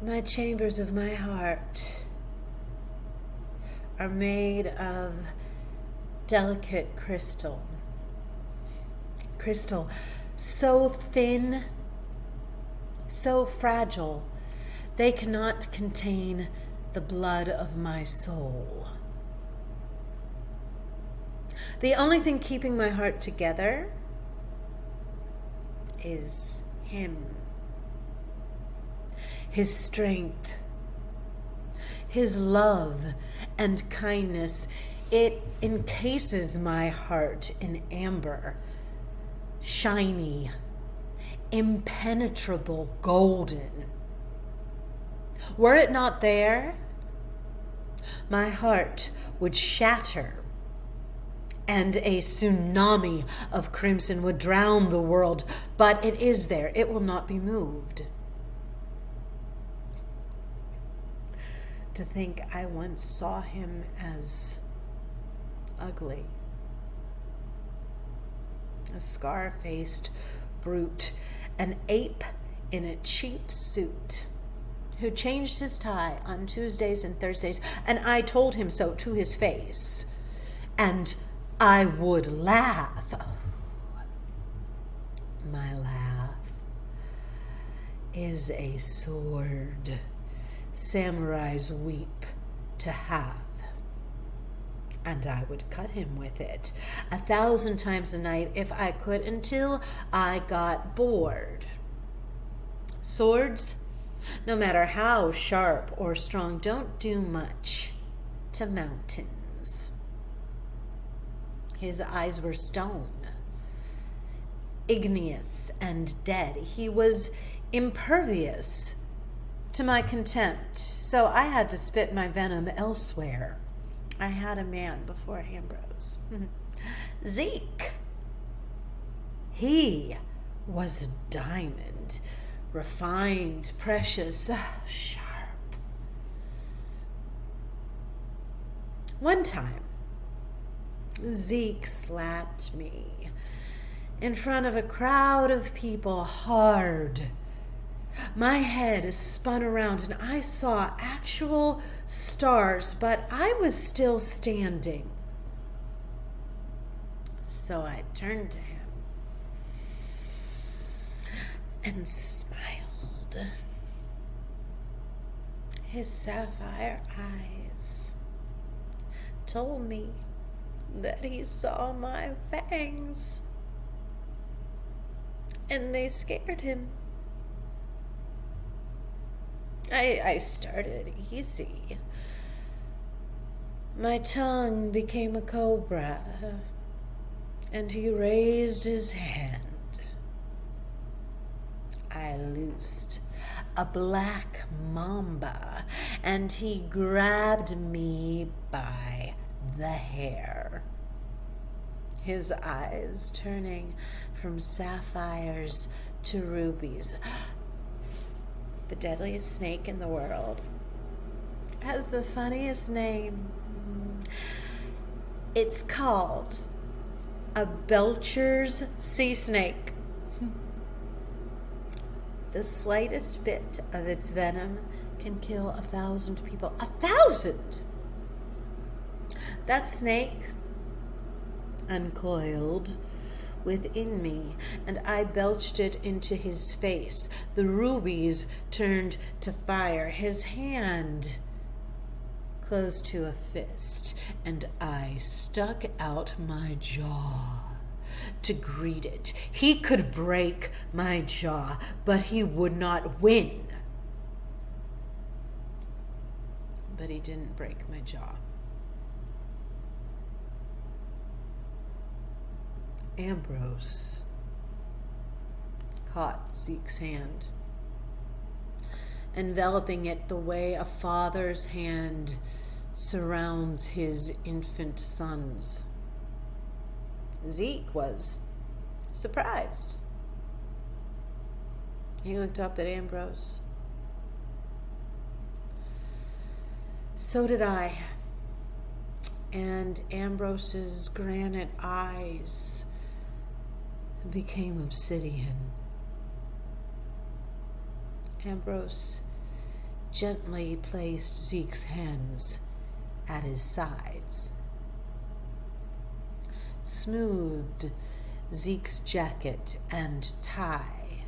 My chambers of my heart are made of delicate crystal. Crystal so thin, so fragile, they cannot contain the blood of my soul. The only thing keeping my heart together is him. His strength, his love and kindness, it encases my heart in amber, shiny, impenetrable, golden. Were it not there, my heart would shatter, and a tsunami of crimson would drown the world. But it is there. It will not be moved. To think I once saw him as ugly, a scar-faced brute, an ape in a cheap suit, who changed his tie on Tuesdays and Thursdays, and I told him so to his face, and I would laugh. Oh, my laugh is a sword samurais weep to have, and I would cut him with it 1,000 times a night if I could, until I got bored. Swords, no matter how sharp or strong, don't do much to mountains. His eyes were stone, igneous and dead. He was impervious to my contempt, so I had to spit my venom elsewhere. I had a man before Ambrose. Zeke. He was a diamond, refined, precious, sharp. One time, Zeke slapped me in front of a crowd of people hard. My head spun around and I saw actual stars, but I was still standing. So I turned to him and smiled. His sapphire eyes told me that he saw my fangs, and they scared him. I started easy. My tongue became a cobra, and he raised his hand. I loosed a black mamba, and he grabbed me by the hair, his eyes turning from sapphires to rubies. The deadliest snake in the world has the funniest name. It's called a Belcher's sea snake. The slightest bit of its venom can kill 1,000 people. 1,000! That snake uncoiled within me, and I belched it into his face. The rubies turned to fire. His hand closed to a fist, and I stuck out my jaw to greet it. He could break my jaw, but he would not win. But he didn't break my jaw. Ambrose caught Zeke's hand, enveloping it the way a father's hand surrounds his infant sons. Zeke was surprised. He looked up at Ambrose. So did I. And Ambrose's granite eyes became obsidian. Ambrose gently placed Zeke's hands at his sides, smoothed Zeke's jacket and tie,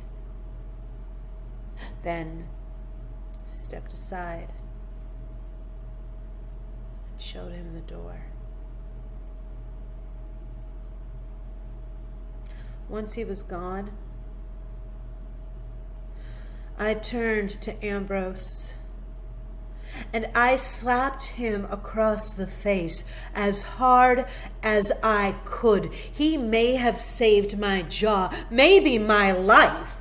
then stepped aside and showed him the door. Once he was gone, I turned to Ambrose and I slapped him across the face as hard as I could. He may have saved my jaw, maybe my life,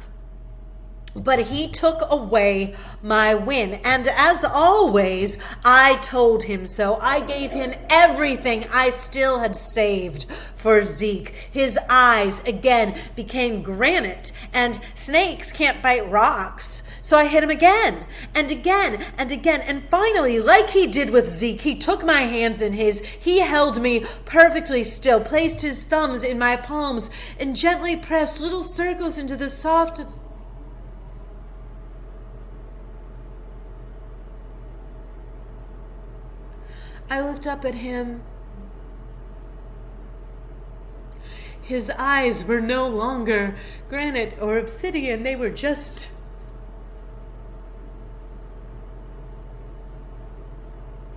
but he took away my win. And as always, I told him so. I gave him everything I still had saved for Zeke. His eyes again became granite, and snakes can't bite rocks. So I hit him again and again and again. And finally, like he did with Zeke, he took my hands in his. He held me perfectly still, placed his thumbs in my palms, and gently pressed little circles into the soft... I looked up at him. His eyes were no longer granite or obsidian. They were just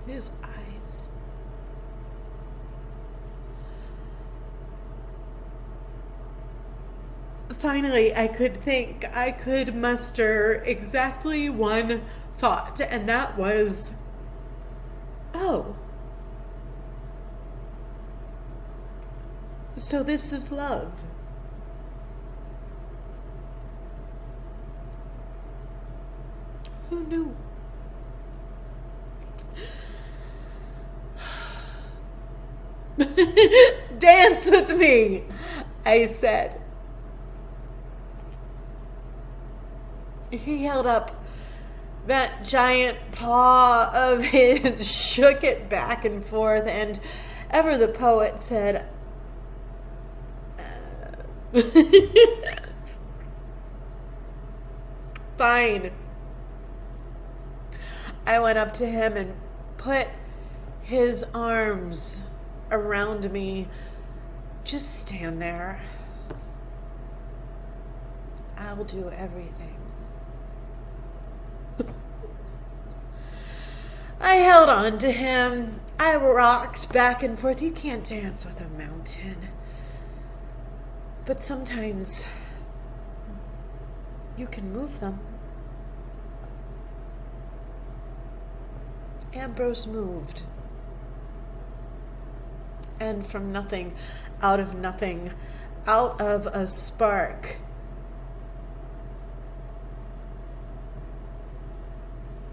his eyes. Finally, I could muster exactly one thought, and that was, oh, so this is love. Who knew? Dance with me, I said. He held up that giant paw of his, shook it back and forth, and ever the poet said, fine. I went up to him and put his arms around me. Just stand there. I'll do everything. I held on to him. I rocked back and forth. You can't dance with a mountain. But sometimes you can move them. Ambrose moved. And from nothing, out of a spark,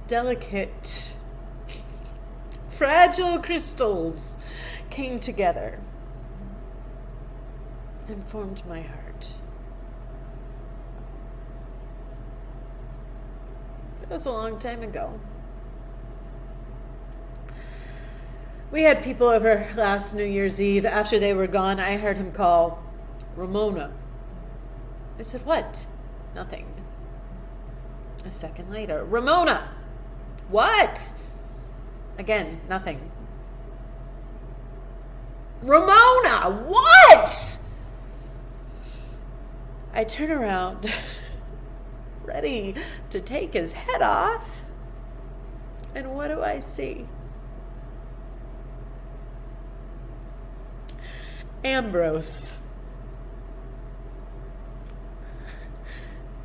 delicate, fragile crystals came together and formed my heart. That was a long time ago. We had people over last New Year's Eve. After they were gone, I heard him call Ramona. I said, what? Nothing. A second later, Ramona! What? Again, nothing. Ramona! What? I turn around, ready to take his head off. And what do I see? Ambrose,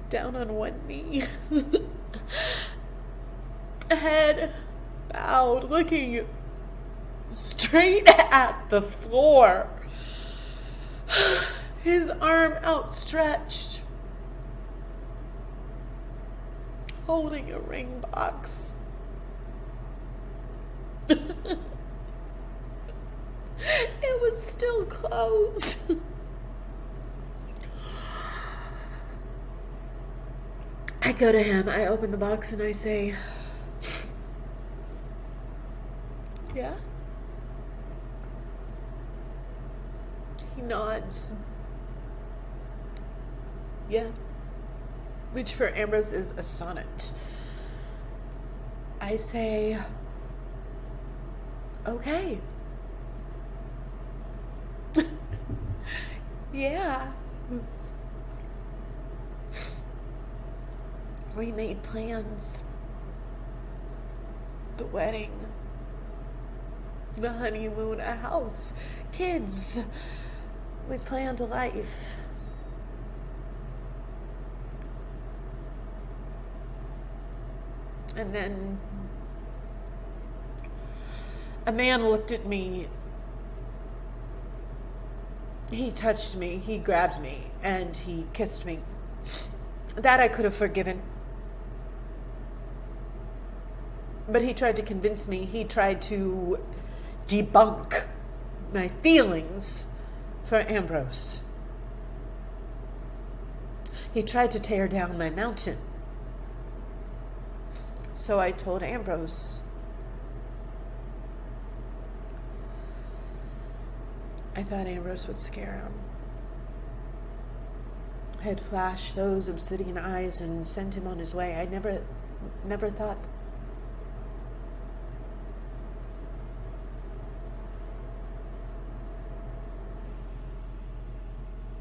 down on one knee, head bowed, looking straight at the floor, his arm outstretched, holding a ring box. It was still closed. I go to him, I open the box, and I say, yeah? He nods. Yeah. Which for Ambrose is a sonnet. I say, okay. Yeah. We made plans. The wedding, the honeymoon, a house, kids. We planned a life. And then a man looked at me. He touched me, he grabbed me, and he kissed me. That I could have forgiven. But he tried to convince me, he tried to debunk my feelings for Ambrose. He tried to tear down my mountain. So I told Ambrose, I thought Ambrose would scare him. I had flashed those obsidian eyes and sent him on his way. I never thought.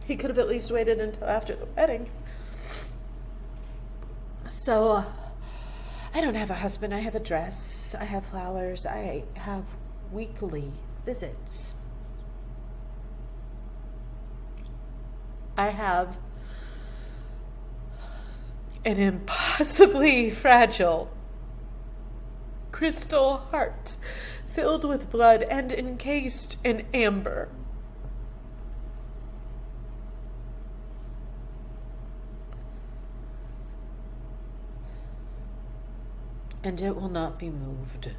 He could have at least waited until after the wedding. So, I don't have a husband. I have a dress. I have flowers. I have weekly visits. I have an impossibly fragile crystal heart filled with blood and encased in amber. And it will not be moved.